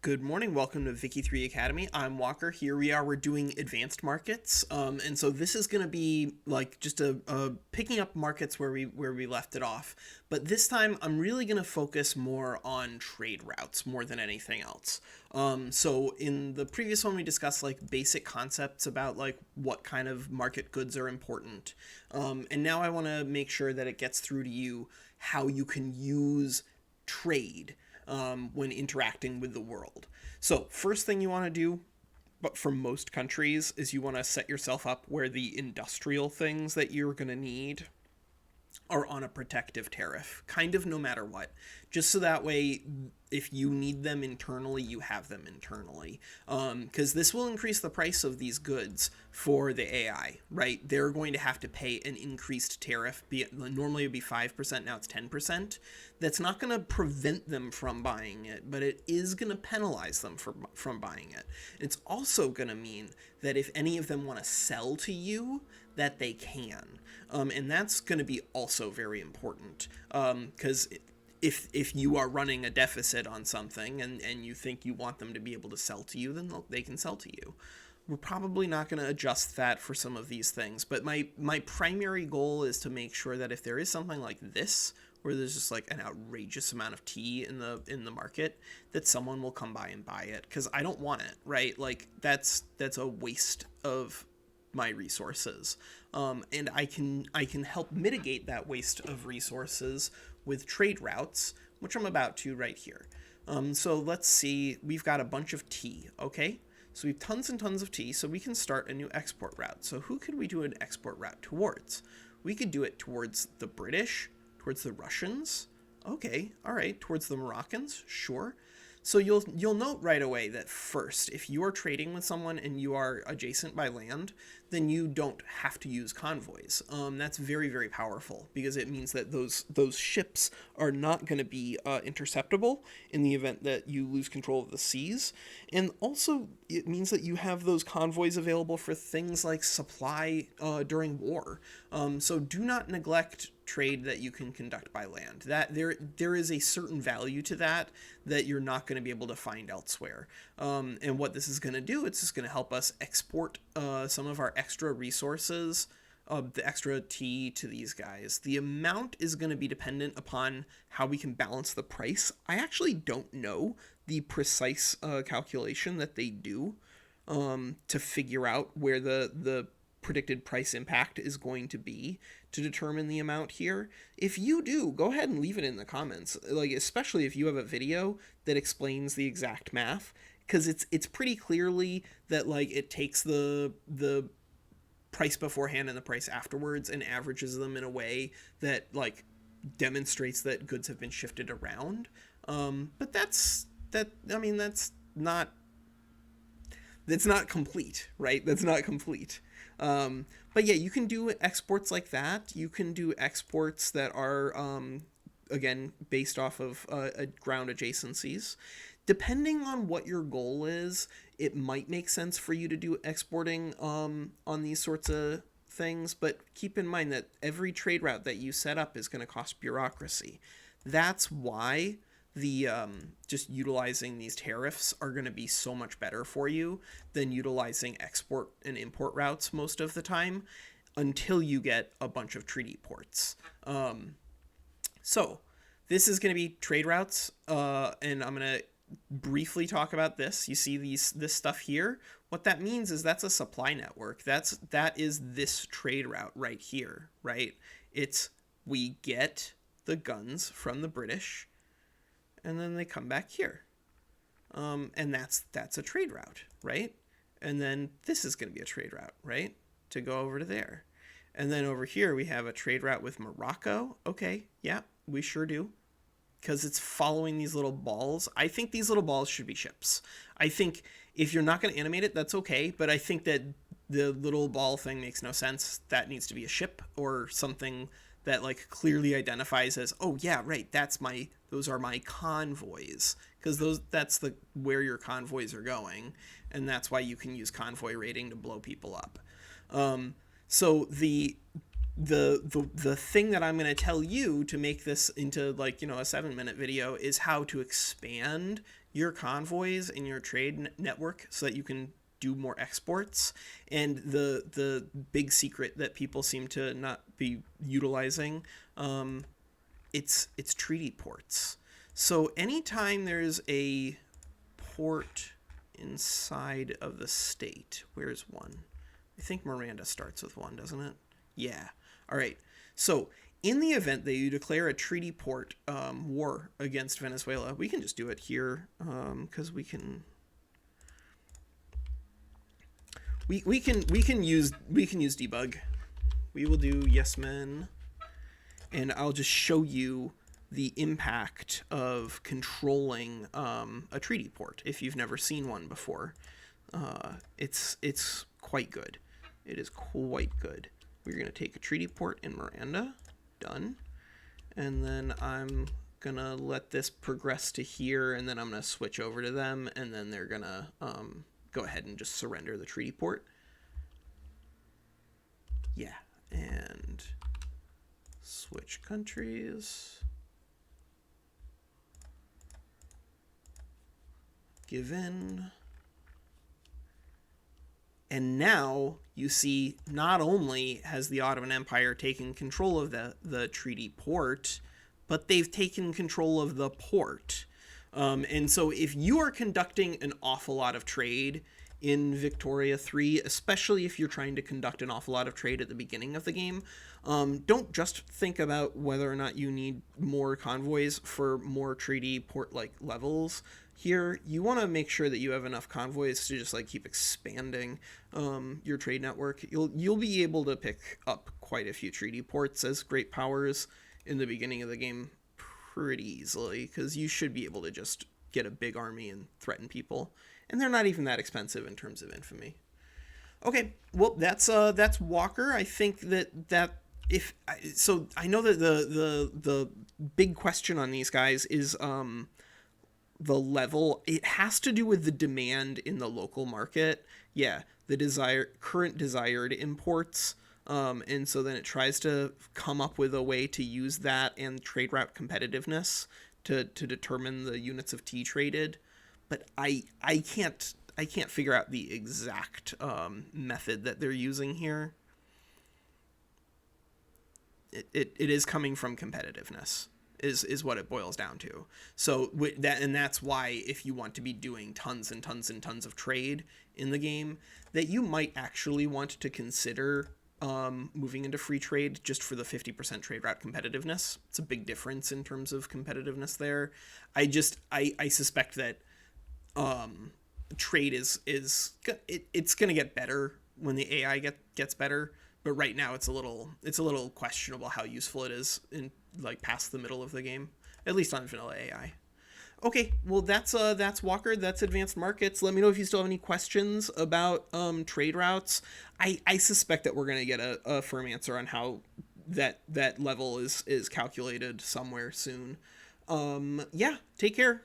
Good morning. Welcome to Vicky 3 Academy. I'm Walker. Here we are. We're doing advanced markets. And so this is going to be like just a picking up markets where we left it off. But this time I'm really going to focus more on trade routes more than anything else. So in the previous one we discussed like basic concepts about like what kind of market goods are important. And now I want to make sure that it gets through to you how you can use trade when interacting with the world. So, first thing you want to do, but for most countries, is you want to set yourself up where the industrial things that you're going to need are on a protective tariff, kind of no matter what. Just so that way, if you need them internally, you have them internally. Because this will increase the price of these goods for the AI, right? They're going to have to pay an increased tariff. Normally it would be 5%, now it's 10%. That's not going to prevent them from buying it, but it is going to penalize them from buying it. It's also going to mean that if any of them want to sell to you, that they can. And that's going to be also very important because if you are running a deficit on something and you think you want them to be able to sell to you, then they can sell to you. We're probably not going to adjust that for some of these things, but my primary goal is to make sure that if there is something like this, where there's just like an outrageous amount of tea in the market, that someone will come by and buy it, because I don't want it, right? Like that's a waste of my resources, and I can help mitigate that waste of resources with trade routes, which I'm about to right here. So let's see, we've got a bunch of tea, okay? So we have tons and tons of tea, so we can start a new export route. So who could we do an export route towards? We could do it towards the British, towards the Russians. Okay, all right, towards the Moroccans, sure. So you'll note right away that first, if you are trading with someone and you are adjacent by land, then you don't have to use convoys. That's very, very powerful, because it means that those ships are not going to be interceptable in the event that you lose control of the seas. And also, it means that you have those convoys available for things like supply during war. So do not neglect trade that you can conduct by land. That there is a certain value to that you're not going to be able to find elsewhere. And what this is going to do, it's just going to help us export some of our extra resources, the extra tea, to these guys. The amount is going to be dependent upon how we can balance the price. I actually don't know the precise calculation that they do to figure out where the predicted price impact is going to be to determine the amount here. If you do, go ahead and leave it in the comments, like especially if you have a video that explains the exact math, because it's pretty clearly that like it takes the price beforehand and the price afterwards and averages them in a way that like demonstrates that goods have been shifted around. But I mean that's not complete, right? That's not complete. But yeah, you can do exports like that. You can do exports that are, again, based off of ground adjacencies. Depending on what your goal is, it might make sense for you to do exporting on these sorts of things. But keep in mind that every trade route that you set up is going to cost bureaucracy. That's why the just utilizing these tariffs are going to be so much better for you than utilizing export and import routes most of the time, until you get a bunch of treaty ports. So this is going to be trade routes, and I'm going to briefly talk about this. You see this stuff here. What that means is that's a supply network. That is this trade route right here, right? It's we get the guns from the British, and then they come back here. And that's a trade route, right? And then this is going to be a trade route, right? To go over to there. And then over here we have a trade route with Morocco. Okay, yeah, we sure do. Because it's following these little balls. I think these little balls should be ships. I think if you're not going to animate it, that's okay. But I think that the little ball thing makes no sense. That needs to be a ship or something that like clearly identifies as, oh yeah, right, those are my convoys, because that's the where your convoys are going, and that's why you can use convoy rating to blow people up. So the thing that I'm going to tell you to make this into, like, a 7-minute video is how to expand your convoys in your trade network so that you can do more exports. And the big secret that people seem to not be utilizing, it's treaty ports. So anytime there's a port inside of the state, where's one? I think Miranda starts with one, doesn't it? Yeah. All right. So in the event that you declare a treaty port war against Venezuela, we can just do it here because we can use debug. We will do yes men, and I'll just show you the impact of controlling a treaty port if you've never seen one before. It's quite good. It is quite good. We're going to take a treaty port in Miranda. Done. And then I'm going to let this progress to here, and then I'm going to switch over to them, and then they're going to go ahead and just surrender the treaty port. Yeah. And switch countries. Give in. And now you see not only has the Ottoman Empire taken control of the treaty port, but they've taken control of the port. And so if you are conducting an awful lot of trade in Victoria 3, especially if you're trying to conduct an awful lot of trade at the beginning of the game, don't just think about whether or not you need more convoys for more treaty port-like levels. Here, you want to make sure that you have enough convoys to just, like, keep expanding your trade network. You'll be able to pick up quite a few treaty ports as great powers in the beginning of the game pretty easily, because you should be able to just get a big army and threaten people, and they're not even that expensive in terms of infamy. Okay, well, that's Walker. I think that if so, I know that the big question on these guys is the level. It has to do with the demand in the local market. Yeah, the current desired imports. And so then it tries to come up with a way to use that and trade route competitiveness to determine the units of tea traded. But I can't figure out the exact method that they're using here. It is coming from competitiveness is what it boils down to. So that's why if you want to be doing tons and tons and tons of trade in the game, that you might actually want to consider moving into free trade just for the 50% trade route competitiveness. It's a big difference in terms of competitiveness there. I suspect that trade it's going to get better when the AI gets better, but right now it's a little questionable how useful it is in, like, past the middle of the game, at least on vanilla AI. Okay, well, that's Walker. That's Advanced Markets. Let me know if you still have any questions about trade routes. I suspect that we're gonna get a firm answer on how that level is calculated somewhere soon. Yeah, take care.